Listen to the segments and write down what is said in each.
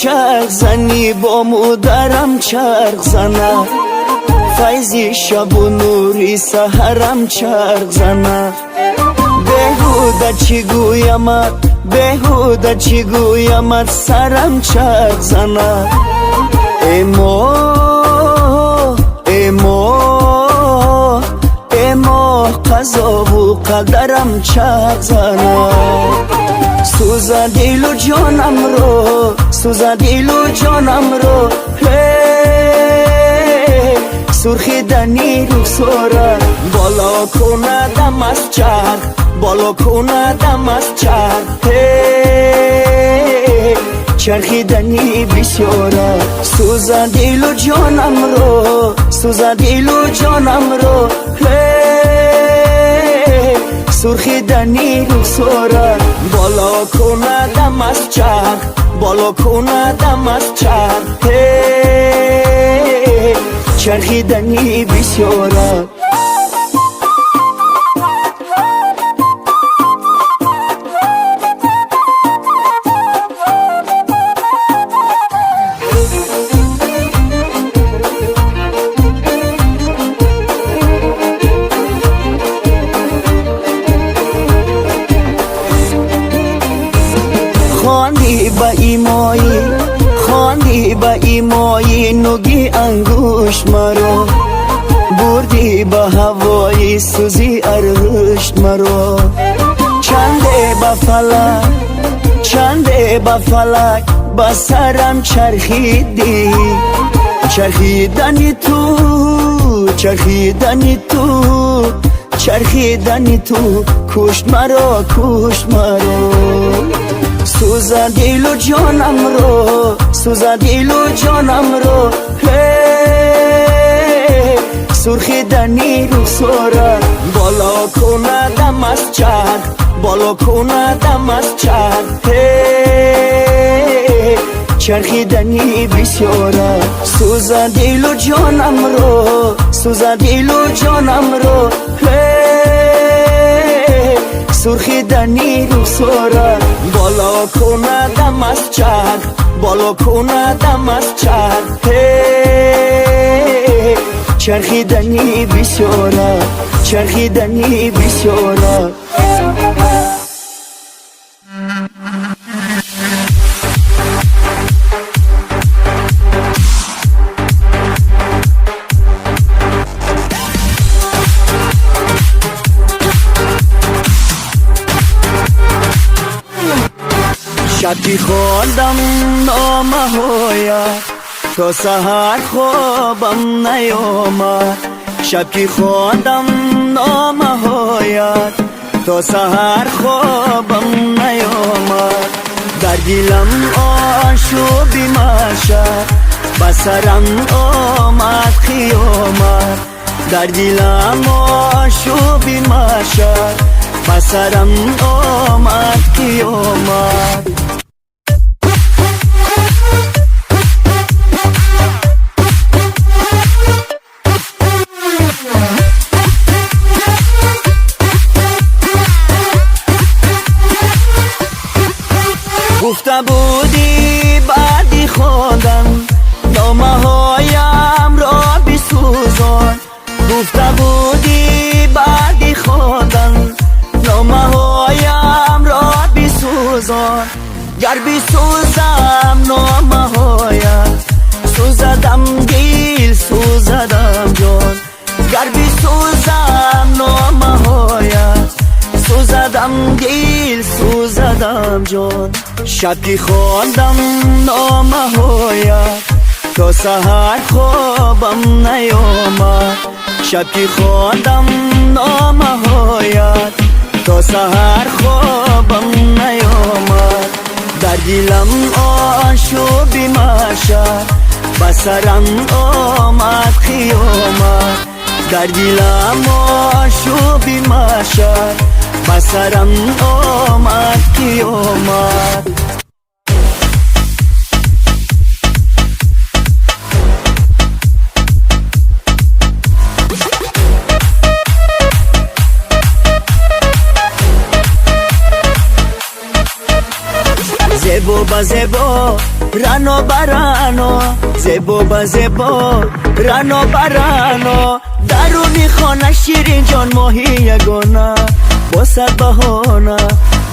چرخ زنی با مادرم چرخ زنه فیضی شب و نوری سحرم چرخ زنه بهوده چی گویمت بهوده چی گویمت سرم چرخ زنه ای ماه ای ماه ای ماه قضا و قدرم چرخ زنه سوزه دل و جانم رو سوزه دل و جانم رو سرخی دنی رخساره بالا کندم از چرخ بالا کندم از چرخ چرخی دنی بسیاره سوزه دل و جانم رو سوزه دل و جانم رو سرخی دنی رخساره بالا کندم از چرخ بالا کندم از چرخ چرخی دنی بسیاره خواندی با ایمایی خواندی با ایمایی نوگی انگوش مرا بردی با هوایی سوزی ارغشت مرا چنده با فلک چنده با فلک با سرم چرخیدی چرخیدنی تو چرخیدنی تو چرخیدنی تو کشت مرا کشت مرا سوزه دل و جانم رو سوزه دل و جانم رو سرخی دنی رخساره بالا کندم از چرخ بالا کندم از چرخ چرخی دنی بسیاره سوزه دل و جانم رو سوزه دل و جانم رو سرخی دنی رخساره بالا کندم از چرخ بالا کندم از چرخ چرخی دنی بسیاره چرخی دنی بسیاره شبی خواندم نامه هایت تا سحر خوابم نیامد شبی خواندم نامه هایت تا سحر خوابم نیامد در دلم آشوبی مشد بسرم آمد قیامت در دلم آشوبی مشد بسرم آمد قیامت گفته بودی بعدی خواندم نامه هایم را بسوزان گفته بودی بعدی خواندم نامه هایم را بسوزان گر بسوزم نامه هایم سوزدم دل سوزدم جان گر بسوزم نامه هایم سوزدم دل سوزدم جان شبی خواندم نامه هایت تا سحر خوابم نیامد شبی خواندم نامه هایت تا سحر خوابم نیامد در دلم آشوبی مشد بسرم آمد قیامت در دلم آشوبی مشد بسرم آمد قیامت زیبا با زیبا رانو برانو زیبا با زیبا رانو برانو درونی خانه شیرین جان ماهی یگانا با صد بهانه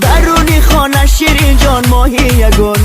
درونی خانه شیرین جان ماهی یگانا